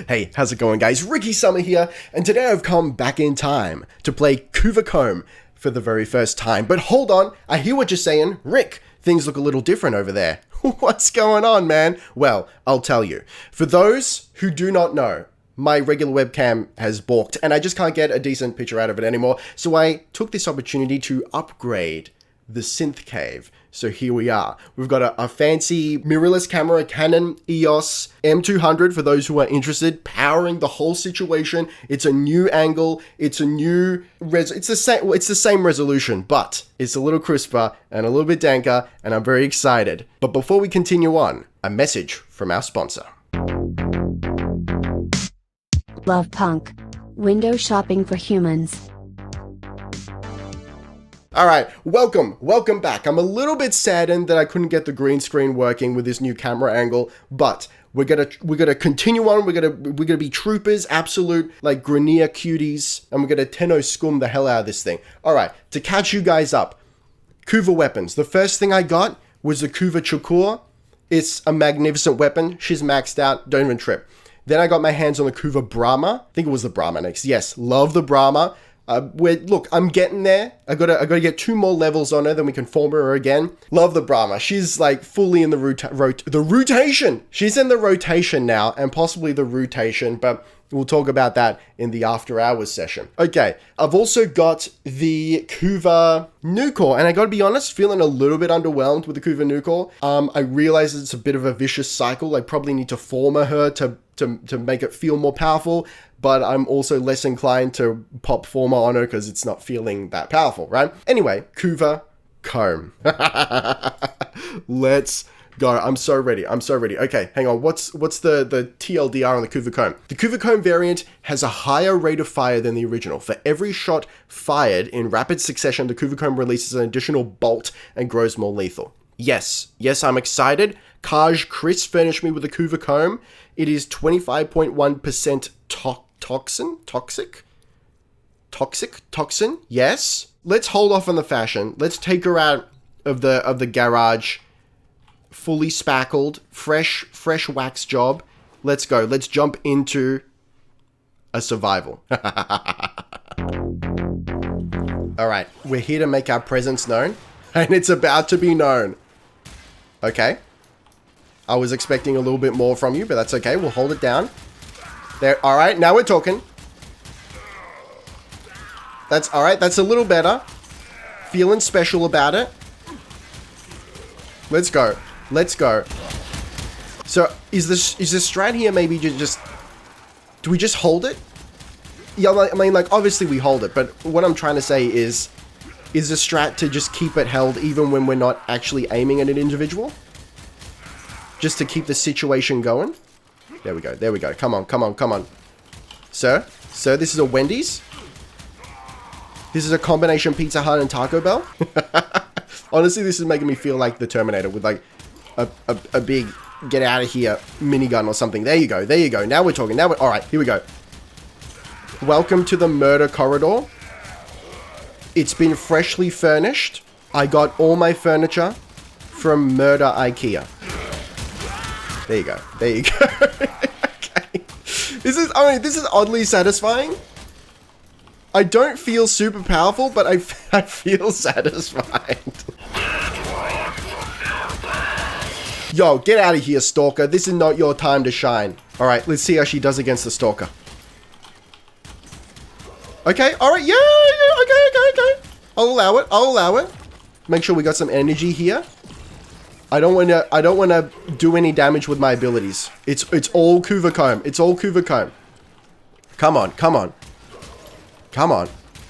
Hey, how's it going, guys? Ricky Summer here, and today I've come back in time to play Kuva Kohm for the very first time. But hold on, I hear what you're saying. Rick, things look a little different over there. What's going on, man? Well, I'll tell you. For those who do not know, my regular webcam has balked, and I just can't get a decent picture out of it anymore, so I took this opportunity to upgrade the synth cave. So here we are. We've got a fancy mirrorless camera, Canon EOS M200 for those who are interested, powering the whole situation. It's a new angle. It's a new it's the same resolution, but it's a little crisper and a little bit danker, and I'm very excited. But before we continue on, a message from our sponsor. Love Punk. Window shopping for humans. Alright, welcome back. I'm a little bit saddened that I couldn't get the green screen working with this new camera angle, but we're gonna continue on. We're gonna be troopers, absolute like Grenier cuties, and we're gonna Tenno scum the hell out of this thing. Alright, to catch you guys up, Kuva weapons. The first thing I got was the Kuva Chukur. It's a magnificent weapon. She's maxed out, don't even trip. Then I got my hands on the Kuva Brahma. I think it was the Brahma next. Yes, love the Brahma. Look, I'm getting there. I gotta get 2 more levels on her, then we can form her again. Love the Brahma. She's like fully in the rotation. She's in the rotation now, and possibly the rotation, but we'll talk about that in the after hours session. Okay, I've also got the Kuva Nukor, and I gotta be honest, feeling a little bit underwhelmed with the Kuva Nukor. I realize it's a bit of a vicious cycle. I probably need to former her to make it feel more powerful, but I'm also less inclined to pop former on her because it's not feeling that powerful, right? Anyway, Kuva Kohm. Let's go. I'm so ready. Okay, hang on. What's the TLDR on the Kuva Kohm? The Kuva Kohm variant has a higher rate of fire than the original. For every shot fired in rapid succession, the Kuva Kohm releases an additional bolt and grows more lethal. Yes, I'm excited. Kaj Chris furnished me with the Kuva Kohm. It is 25.1% toxin. Yes. Let's hold off on the fashion. Let's take her out of the garage, fully spackled, fresh wax job. Let's go. Let's jump into a survival. All right, we're here to make our presence known, and it's about to be known. Okay. I was expecting a little bit more from you, but that's okay. We'll hold it down. There. All right, now we're talking. That's all right. That's a little better. Feeling special about it. Let's go. So, is the strat here maybe just... Do we just hold it? Yeah, I mean, like, obviously we hold it, but what I'm trying to say is the strat to just keep it held even when we're not actually aiming at an individual? Just to keep the situation going? There we go. Come on. Sir, this is a Wendy's? This is a combination Pizza Hut and Taco Bell? Honestly, this is making me feel like the Terminator with like a big get out of here minigun or something. There you go. Now we're talking. Alright, here we go. Welcome to the murder corridor. It's been freshly furnished. I got all my furniture from Murder IKEA. There you go. Okay. This is oddly satisfying. I don't feel super powerful, but I feel satisfied. Yo, get out of here, Stalker. This is not your time to shine. Alright, let's see how she does against the Stalker. Okay, alright, yeah, okay. I'll allow it. Make sure we got some energy here. I don't want to do any damage with my abilities. It's all Kuva Kohm. Come on.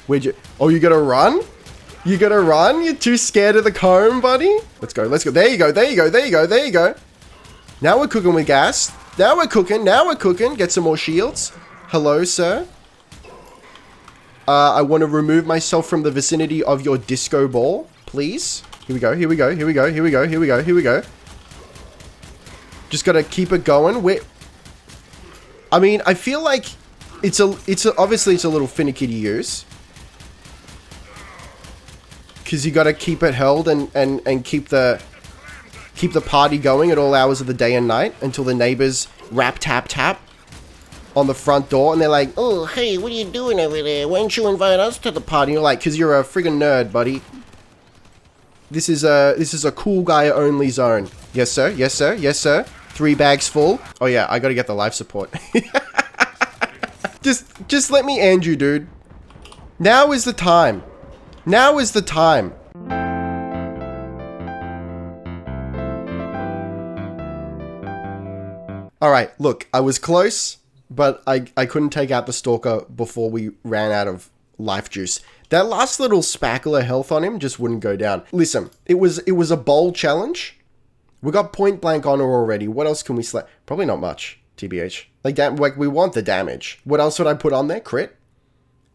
Where'd you... Oh, you gonna run? You're too scared of the comb, buddy? Let's go. There you go. Now we're cooking with gas. Now we're cooking. Get some more shields. Hello, sir. I want to remove myself from the vicinity of your disco ball, please. Here we go. Just gotta keep it going. I mean, I feel like obviously it's a little finicky to use. Because you gotta keep it held and keep the keep the party going at all hours of the day and night until the neighbors rap tap tap on the front door, and they're like, "Oh, hey, what are you doing over there? Why don't you invite us to the party?" And you're like, "Cause you're a friggin' nerd, buddy. This is a cool guy only zone." Yes, sir. Yes, sir. Yes, sir. 3 bags full. Oh yeah, I gotta get the life support. Just let me end you, dude. Now is the time. Now is the time. Alright, look, I was close, but I couldn't take out the Stalker before we ran out of life juice. That last little spackle of health on him just wouldn't go down. Listen, it was a bold challenge. We got point blank honor already. What else can we select? Probably not much, TBH. Like we want the damage. What else would I put on there? Crit?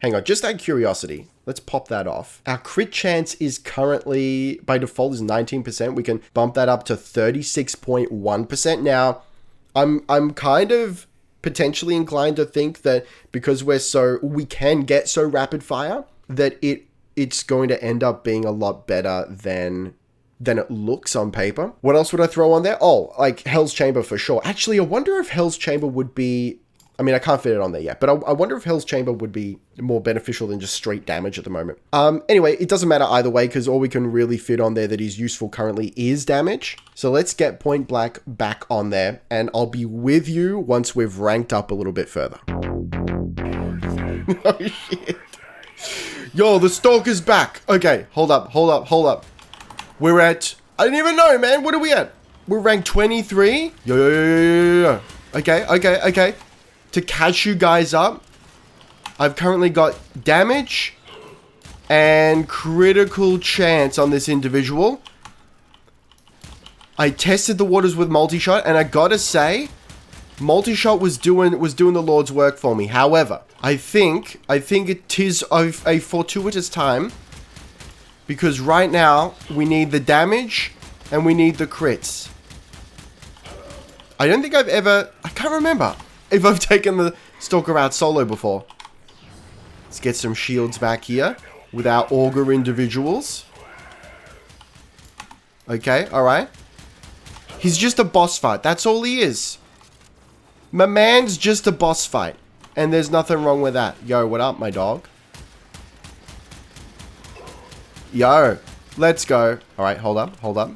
Hang on, just out of curiosity. Let's pop that off. Our crit chance is currently, by default, is 19%. We can bump that up to 36.1%. Now, I'm kind of potentially inclined to think that because we can get so rapid fire, that it's going to end up being a lot better than it looks on paper. What else would I throw on there? Oh, like Hell's Chamber for sure. Actually, I wonder if Hell's Chamber would be... I mean, I can't fit it on there yet, but I wonder if Hell's Chamber would be more beneficial than just straight damage at the moment. Anyway, it doesn't matter either way, because all we can really fit on there that is useful currently is damage. So let's get Point Blank back on there, and I'll be with you once we've ranked up a little bit further. Oh, shit. Yo, the Stalker's back. Okay, hold up. We're at... I didn't even know, man. What are we at? We're ranked 23? Yo. Okay. To catch you guys up, I've currently got damage and critical chance on this individual. I tested the waters with multi-shot, and I gotta say, multi-shot was doing the Lord's work for me. However, I think it is a fortuitous time, because right now we need the damage and we need the crits. I don't think I can't remember if I've taken the Stalker out solo before. Let's get some shields back here with our augur individuals. Okay, alright. He's just a boss fight. That's all he is. My man's just a boss fight. And there's nothing wrong with that. Yo, what up, my dog? Yo, let's go. Alright, hold up.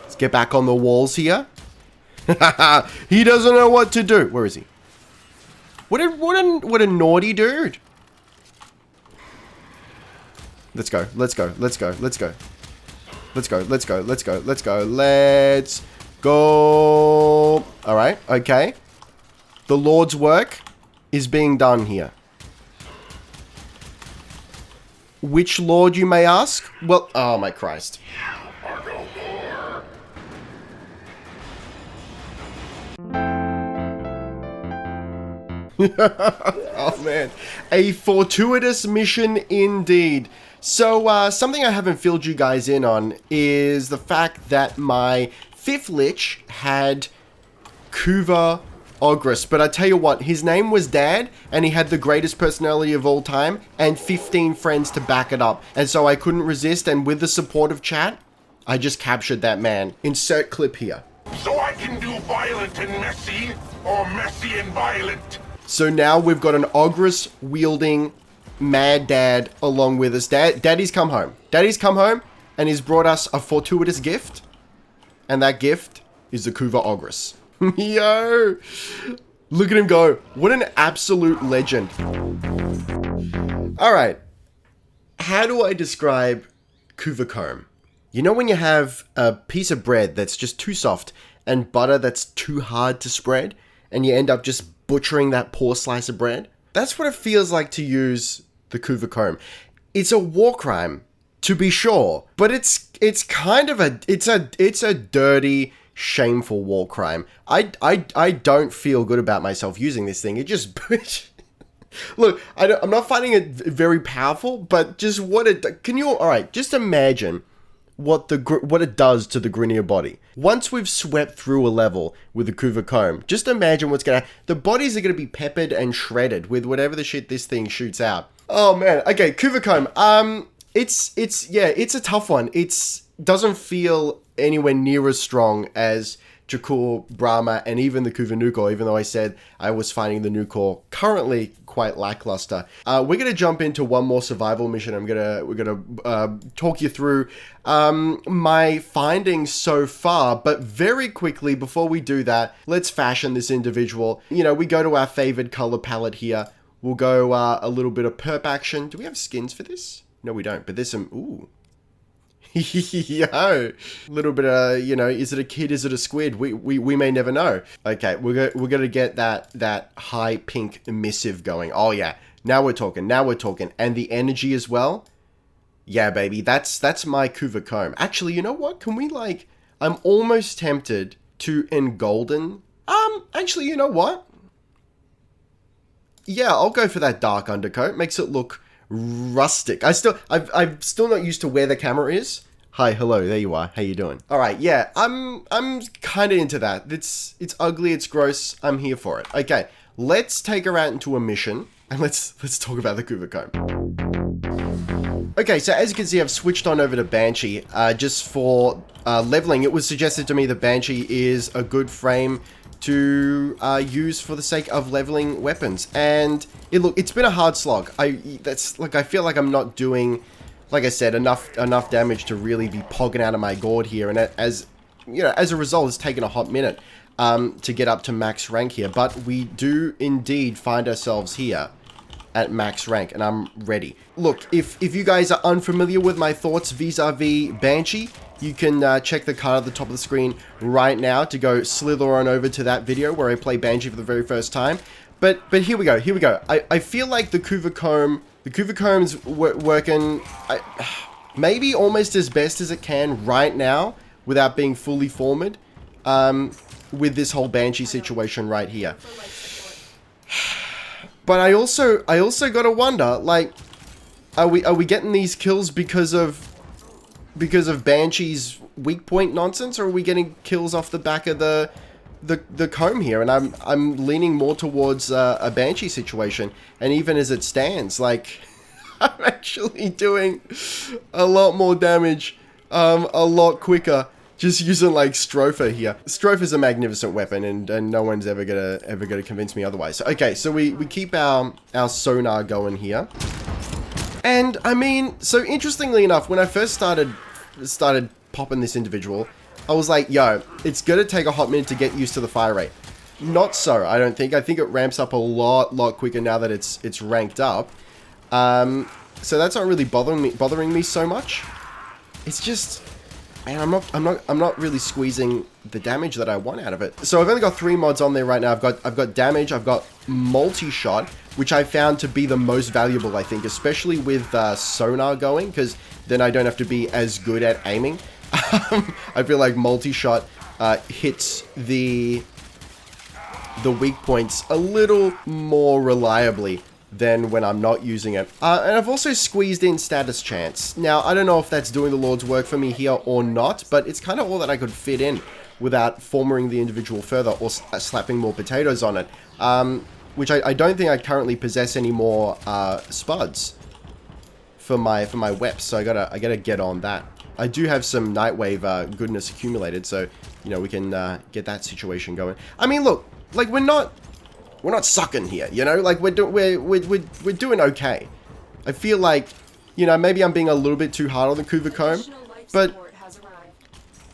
Let's get back on the walls here. He doesn't know what to do. Where is he? What a naughty dude. Let's go. Let's go. Alright, okay. The Lord's work is being done here. Which Lord, you may ask? Well, oh my Christ. Oh man, a fortuitous mission indeed. So something I haven't filled you guys in on is the fact that my 5th Lich had Kuva Kohm, but I tell you what, his name was Dad, and he had the greatest personality of all time, and 15 friends to back it up, and so I couldn't resist, and with the support of chat, I just captured that man. Insert clip here. So I can do violent and messy, or messy and violent. So now we've got an Ogress wielding Mad Dad along with us. Daddy's come home. Daddy's come home and he's brought us a fortuitous gift. And that gift is the Kuva Ogress. Yo! Look at him go. What an absolute legend. Alright. How do I describe Kuva Kohm? You know when you have a piece of bread that's just too soft and butter that's too hard to spread, and you end up just butchering that poor slice of bread? That's what it feels like to use the Kuva Kohm. It's a war crime, to be sure, but it's kind of a dirty, shameful war crime. I don't feel good about myself using this thing. It just look, I'm not finding it very powerful, but just what it can you all right? Just imagine what it does to the Grineer body. Once we've swept through a level with the Kuva Kohm, just imagine what's gonna... The bodies are gonna be peppered and shredded with whatever the shit this thing shoots out. Oh man, okay, Kuva Kohm. It's a tough one. It's doesn't feel anywhere near as strong as Jakul, Brahma, and even the Kuva, even though I said I was finding the Nukor currently quite lackluster. We're gonna jump into one more survival mission. We're gonna talk you through my findings so far, but very quickly before we do that, let's fashion this individual. You know, we go to our favored color palette here. We'll go a little bit of perp action. Do we have skins for this? No, we don't. But there's some. Ooh. Yo, little bit of, you know, is it a kid, is it a squid? We may never know. Okay, we're gonna get that high pink emissive going. Oh yeah, now we're talking, and the energy as well. Yeah, baby, that's my Kuva Kohm. Actually, you know what? Can we like? I'm almost tempted to engolden. Actually, you know what? Yeah, I'll go for that dark undercoat. Makes it look rustic. I'm still not used to where the camera is. Hi, hello, there you are. How you doing? All right, yeah, I'm kind of into that. It's ugly, it's gross. I'm here for it. Okay, let's take her out into a mission and let's talk about the Kuva Kohm. Okay, so as you can see, I've switched on over to Banshee just for leveling. It was suggested to me that Banshee is a good frame to use for the sake of leveling weapons, and it's been a hard slog. I feel like I'm not doing, like I said, enough damage to really be pogging out of my gourd here, and as you know, as a result, it's taken a hot minute to get up to max rank here, but we do indeed find ourselves here at max rank, and I'm ready. Look, if you guys are unfamiliar with my thoughts vis-a-vis Banshee, you can check the card at the top of the screen right now to go slither on over to that video where I play Banshee for the very first time. But here we go. I feel like the Kuva Kohm's working maybe almost as best as it can right now without being fully formed with this whole Banshee situation right here. But I also gotta wonder, like, are we getting these kills because of Banshee's weak point nonsense, or are we getting kills off the back of the Kohm here? And I'm leaning more towards a Banshee situation, and even as it stands, like, I'm actually doing a lot more damage, a lot quicker, just using like Stropher here. Stropher's a magnificent weapon, and no one's ever gonna convince me otherwise. So, okay, so we keep our sonar going here. And I mean, so interestingly enough, when I first started popping this individual, I was like, yo, it's gonna take a hot minute to get used to the fire rate. Not so, I don't think. I think it ramps up a lot quicker now that it's ranked up. So that's not really bothering me so much. It's just, man, I'm not really squeezing the damage that I want out of it. So I've only got 3 mods on there right now. I've got damage, I've got multi-shot, which I found to be the most valuable, I think, especially with sonar going, because then I don't have to be as good at aiming. I feel like multi-shot hits the weak points a little more reliably than when I'm not using it. And I've also squeezed in status chance. Now, I don't know if that's doing the Lord's work for me here or not, but it's kind of all that I could fit in without formering the individual further or slapping more potatoes on it. Which I don't think I currently possess any more spuds for my weps, so I gotta get on that. I do have some Nightwave goodness accumulated, so you know we can get that situation going. I mean, look, like we're not sucking here, you know, like we're doing okay. I feel like, you know, maybe I'm being a little bit too hard on the Kuva Kohm, but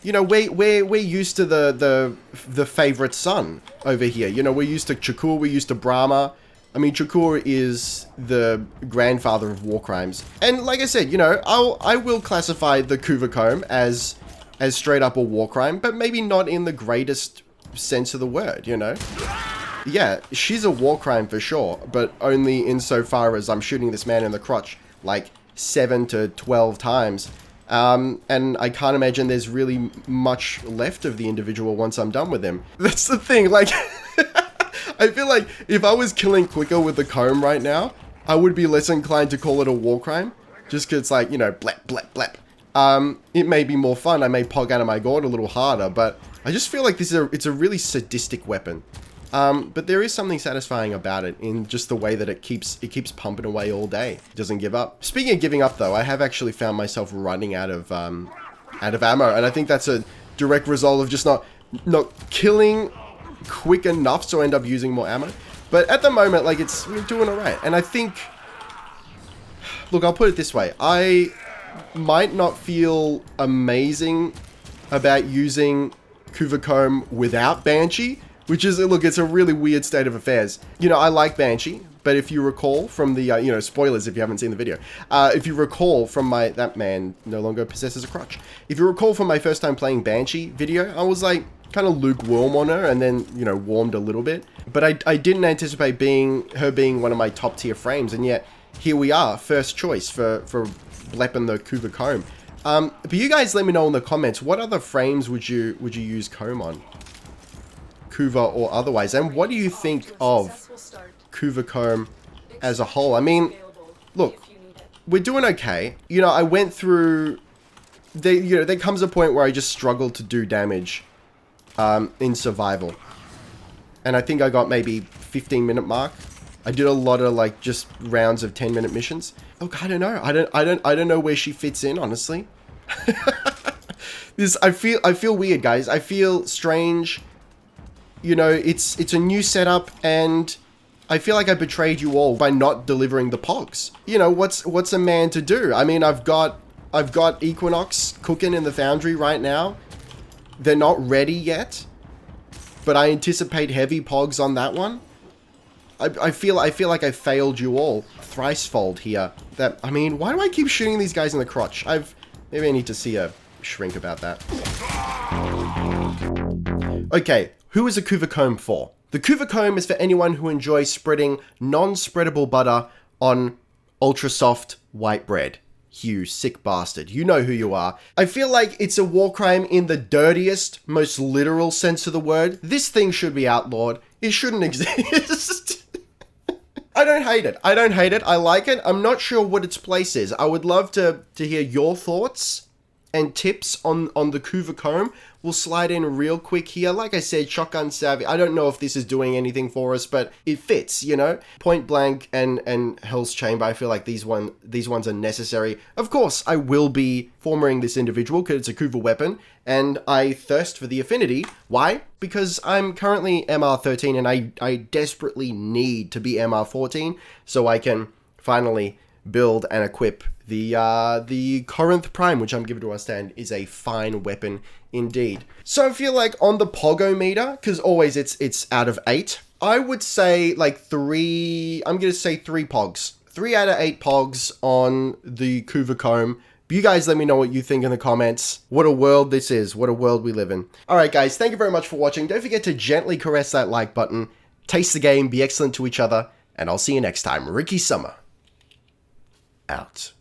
you know, we're used to the favorite son over here. You know, we're used to Jakul, we're used to Brahma. I mean, Jakul is the grandfather of war crimes, and like I said, you know, I will classify the Kuva Kohm as straight up a war crime, but maybe not in the greatest sense of the word, you know. Yeah, she's a war crime for sure, but only insofar as I'm shooting this man in the crotch like 7 to 12 times. And I can't imagine there's really much left of the individual once I'm done with him. That's the thing, like, I feel like if I was killing quicker with the Kohm right now, I would be less inclined to call it a war crime, just because it's like, you know, blep, blep, blep. It may be more fun, I may pog out of my gourd a little harder, but I just feel like it's a really sadistic weapon. But there is something satisfying about it in just the way that it keeps pumping away all day. It doesn't give up. Speaking of giving up though, I have actually found myself running out of out of ammo. And I think that's a direct result of just not killing quick enough, so I end up using more ammo. But at the moment, like, we're doing alright. And I think, look, I'll put it this way. I might not feel amazing about using Kuva Kohm without Banshee, which is, look, it's a really weird state of affairs. You know, I like Banshee, but if you recall from the, you know, spoilers if you haven't seen the video, if you recall from that man no longer possesses a crotch. If you recall from my first time playing Banshee video, I was like kind of lukewarm on her and then, you know, warmed a little bit. But I didn't anticipate her being one of my top tier frames, and yet here we are, first choice for blepping the Kuva Kohm. But you guys let me know in the comments, what other frames would you use Kohm on? Kuva or otherwise, and what do you think of Kuva Kohm as a whole? I mean, look, we're doing okay. You know, I went through, there comes a point where I just struggled to do damage in survival, and I think I got maybe 15-minute mark. I did a lot of like just rounds of 10-minute missions. Look, I don't know. I don't know where she fits in, honestly. I feel weird, guys. I feel strange. You know, it's a new setup, and I feel like I betrayed you all by not delivering the pogs. You know, what's a man to do? I mean, I've got Equinox cooking in the foundry right now. They're not ready yet, but I anticipate heavy pogs on that one. I feel like I failed you all thricefold here. I mean, why do I keep shooting these guys in the crotch? Maybe I need to see a shrink about that. Okay, who is a Kuva Kohm for? The Kuva Kohm is for anyone who enjoys spreading non-spreadable butter on ultra soft white bread. You sick bastard. You know who you are. I feel like it's a war crime in the dirtiest, most literal sense of the word. This thing should be outlawed. It shouldn't exist. I don't hate it. I don't hate it. I like it. I'm not sure what its place is. I would love to hear your thoughts and tips on the Kuva Kohm. We'll slide in real quick here. Like I said, shotgun savvy. I don't know if this is doing anything for us, but it fits, you know? Point blank and Hell's Chamber, I feel like these ones are necessary. Of course, I will be formering this individual because it's a Kuva weapon, and I thirst for the affinity. Why? Because I'm currently MR13 and I desperately need to be MR14 so I can finally build and equip the Corinth Prime, which I'm giving to our stand, is a fine weapon indeed. So I feel like on the Pogo meter, because always it's out of 8, I would say like 3, I'm going to say 3 Pogs. 3 out of 8 Pogs on the Kuva Kohm. You guys let me know what you think in the comments. What a world this is. What a world we live in. Alright guys, thank you very much for watching. Don't forget to gently caress that like button. Taste the game, be excellent to each other, and I'll see you next time. Ricky Summer. Out.